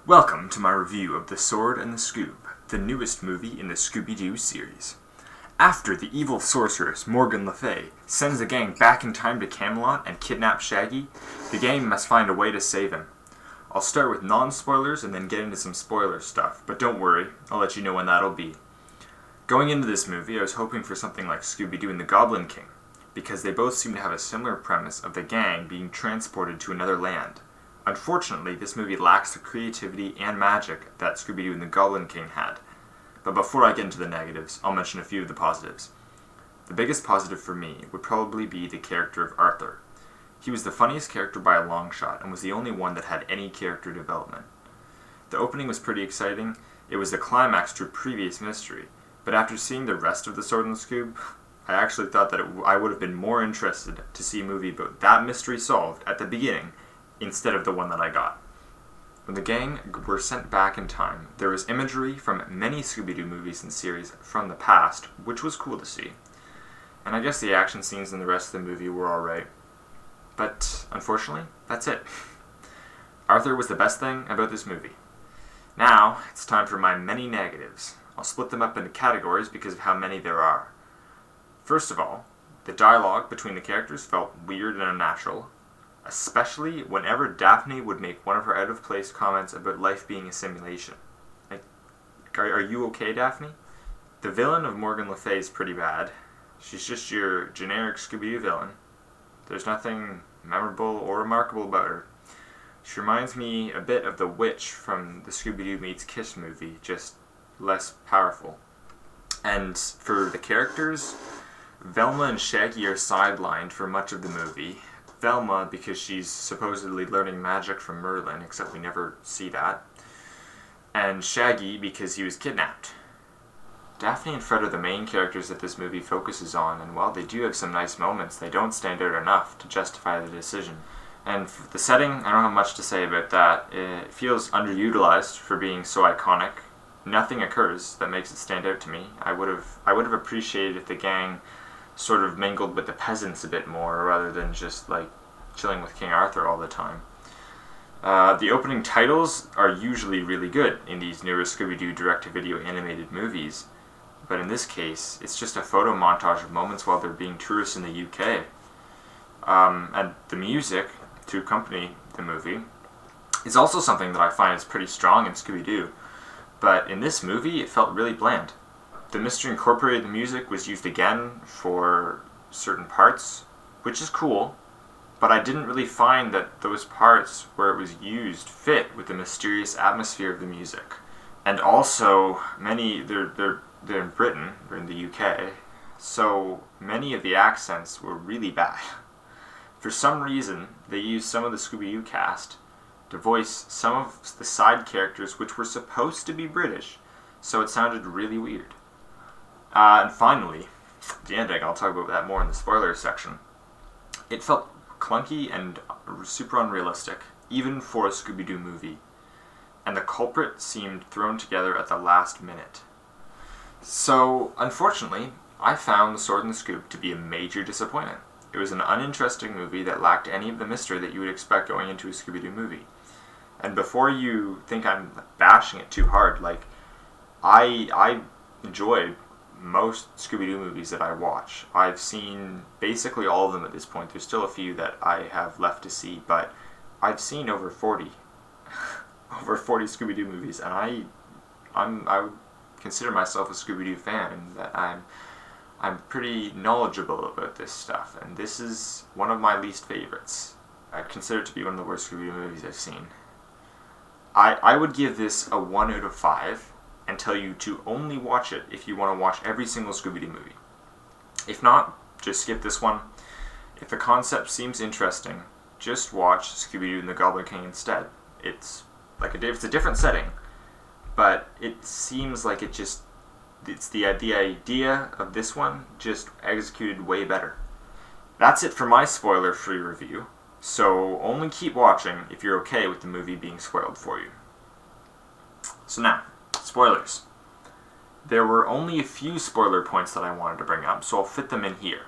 Welcome to my review of The Sword and the Scoob, the newest movie in the Scooby-Doo series. After the evil sorceress Morgan Le Fay sends the gang back in time to Camelot and kidnaps Shaggy, the gang must find a way to save him. I'll start with non-spoilers and then get into some spoiler stuff, but don't worry, I'll let you know when that'll be. Going into this movie, I was hoping for something like Scooby-Doo and the Goblin King, because they both seem to have a similar premise of the gang being transported to another land. Unfortunately, this movie lacks the creativity and magic that Scooby-Doo and the Goblin King had. But before I get into the negatives, I'll mention a few of the positives. The biggest positive for me would probably be the character of Arthur. He was the funniest character by a long shot, and was the only one that had any character development. The opening was pretty exciting. It was the climax to a previous mystery, but after seeing the rest of The Sword and the Scoob, I actually thought that I would have been more interested to see a movie about that mystery solved at the beginning, instead of the one that I got. When the gang were sent back in time, there was imagery from many Scooby-Doo movies and series from the past, which was cool to see. And I guess the action scenes in the rest of the movie were alright. But, unfortunately, that's it. Arthur was the best thing about this movie. Now, it's time for my many negatives. I'll split them up into categories because of how many there are. First of all, the dialogue between the characters felt weird and unnatural, especially whenever Daphne would make one of her out-of-place comments about life being a simulation. Like, are you okay, Daphne? The villain of Morgan Le Fay is pretty bad. She's just your generic Scooby-Doo villain. There's nothing memorable or remarkable about her. She reminds me a bit of the witch from the Scooby-Doo Meets Kiss movie, just less powerful. And for the characters, Velma and Shaggy are sidelined for much of the movie. Velma because she's supposedly learning magic from Merlin, except we never see that. And Shaggy because he was kidnapped. Daphne and Fred are the main characters that this movie focuses on, and while they do have some nice moments, they don't stand out enough to justify the decision. And for the setting, I don't have much to say about that. It feels underutilized for being so iconic. Nothing occurs that makes it stand out to me. I would have appreciated if the gang sort of mingled with the peasants a bit more, rather than just like chilling with King Arthur all the time. The opening titles are usually really good in these newer Scooby-Doo direct-to-video animated movies, but in this case, it's just a photo montage of moments while they're being tourists in the UK. And the music to accompany the movie is also something that I find is pretty strong in Scooby-Doo, but in this movie it felt really bland. The Mystery Incorporated music was used again for certain parts, which is cool, but I didn't really find that those parts where it was used fit with the mysterious atmosphere of the music. And also, they're in Britain, or in the UK, so many of the accents were really bad. For some reason, they used some of the Scooby-Doo cast to voice some of the side characters which were supposed to be British, so it sounded really weird. And finally, the ending, I'll talk about that more in the spoilers section. It felt clunky and super unrealistic, even for a Scooby-Doo movie. And the culprit seemed thrown together at the last minute. So, unfortunately, I found The Sword and the Scoob to be a major disappointment. It was an uninteresting movie that lacked any of the mystery that you would expect going into a Scooby-Doo movie. And before you think I'm bashing it too hard, like, I enjoy most Scooby-Doo movies that I watch. I've seen basically all of them at this point. There's still a few that I have left to see, but I've seen over 40 Scooby-Doo movies, and I would consider myself a Scooby-Doo fan, and that I'm pretty knowledgeable about this stuff, and this is one of my least favorites. I'd consider it to be one of the worst Scooby-Doo movies I've seen. I would give this a 1 out of 5, and tell you to only watch it if you want to watch every single Scooby-Doo movie. If not, just skip this one. If the concept seems interesting, just watch Scooby-Doo and the Goblin King instead. It's a different setting, but it seems like it's the idea of this one just executed way better. That's it for my spoiler-free review, so only keep watching if you're okay with the movie being spoiled for you. So now, spoilers. There were only a few spoiler points that I wanted to bring up, so I'll fit them in here.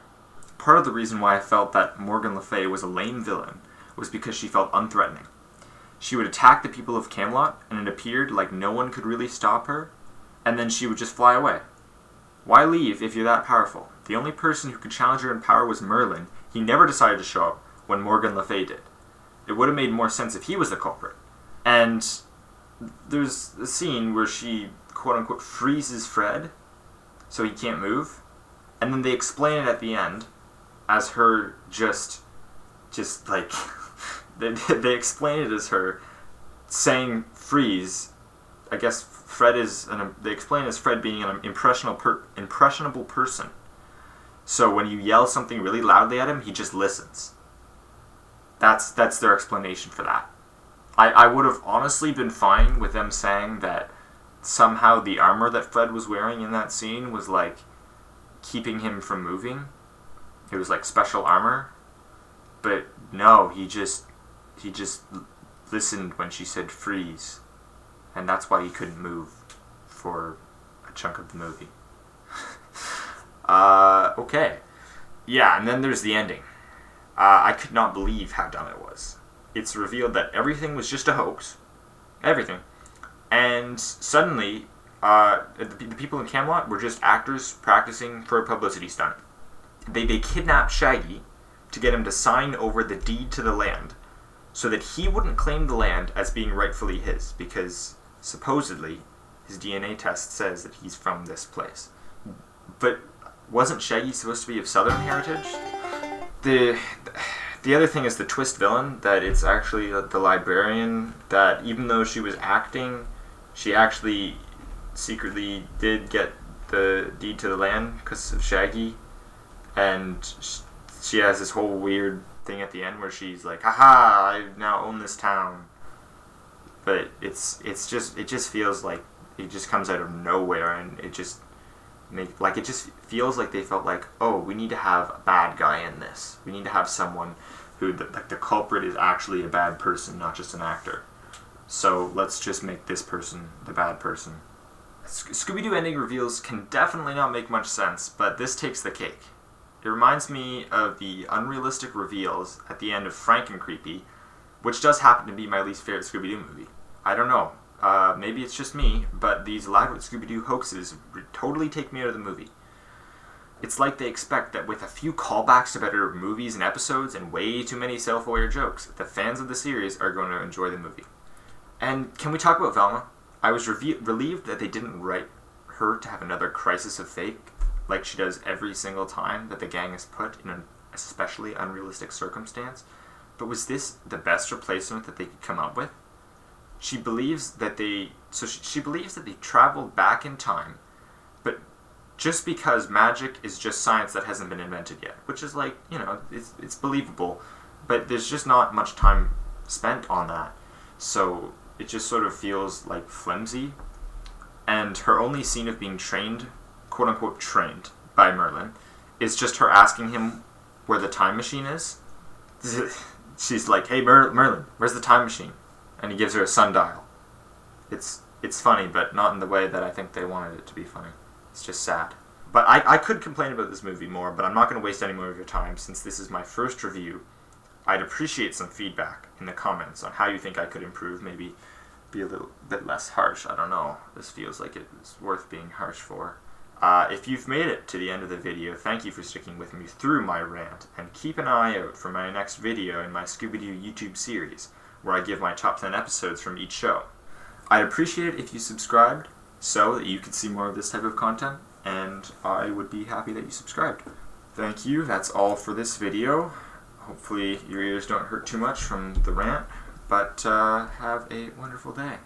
Part of the reason why I felt that Morgan Le Fay was a lame villain was because she felt unthreatening. she would attack the people of Camelot, and it appeared like no one could really stop her, and then she would just fly away. Why leave if you're that powerful? The only person who could challenge her in power was Merlin. He never decided to show up when Morgan Le Fay did. It would have made more sense if he was the culprit. And there's a scene where she, quote-unquote, freezes Fred so he can't move, and then they explain it at the end as her just like... they explain it as her saying freeze. I guess Fred is... they explain it as Fred being an impressionable person. So when you yell something really loudly at him, he just listens. That's their explanation for that. I would have honestly been fine with them saying that somehow the armor that Fred was wearing in that scene was like keeping him from moving. It was like special armor. But no, he just listened when she said freeze. And that's why he couldn't move for a chunk of the movie. Okay. Yeah, and then there's the ending. I could not believe how dumb it was. It's revealed that everything was just a hoax. Everything. And suddenly, the people in Camelot were just actors practicing for a publicity stunt. They kidnapped Shaggy to get him to sign over the deed to the land so that he wouldn't claim the land as being rightfully his, because supposedly his DNA test says that he's from this place. But wasn't Shaggy supposed to be of Southern heritage? The other thing is the twist villain, that it's actually the librarian, that even though she was acting, she actually secretly did get the deed to the land because of Shaggy, and she has this whole weird thing at the end where she's like, haha, I now own this town. But it just feels like it just comes out of nowhere, and it just feels like they felt like, oh, we need to have a bad guy in this. We need to have someone who, the culprit is actually a bad person, not just an actor. So let's just make this person the bad person. Scooby-Doo ending reveals can definitely not make much sense, but this takes the cake. It reminds me of the unrealistic reveals at the end of Franken-Creepy, which does happen to be my least favorite Scooby-Doo movie. I don't know. Maybe it's just me, but these elaborate Scooby-Doo hoaxes totally take me out of the movie. It's like they expect that with a few callbacks to better movies and episodes and way too many self-aware jokes, the fans of the series are going to enjoy the movie. And can we talk about Velma? I was relieved that they didn't write her to have another crisis of faith like she does every single time that the gang is put in an especially unrealistic circumstance. But was this the best replacement that they could come up with? She believes that they traveled back in time, but just because magic is just science that hasn't been invented yet, which is like, it's believable, but there's just not much time spent on that. So it just sort of feels like flimsy. And her only scene of being trained, quote unquote trained, by Merlin, is just her asking him where the time machine is. She's like, hey Merlin, where's the time machine? And he gives her a sundial. It's funny, but not in the way that I think they wanted it to be funny. It's just sad. But I could complain about this movie more, but I'm not going to waste any more of your time since this is my first review. I'd appreciate some feedback in the comments on how you think I could improve, maybe be a little bit less harsh. I don't know. This feels like it's worth being harsh for. If you've made it to the end of the video, thank you for sticking with me through my rant, and keep an eye out for my next video in my Scooby-Doo YouTube series, where I give my top 10 episodes from each show. I'd appreciate it if you subscribed so that you could see more of this type of content, and I would be happy that you subscribed. Thank you, that's all for this video. Hopefully your ears don't hurt too much from the rant, but have a wonderful day.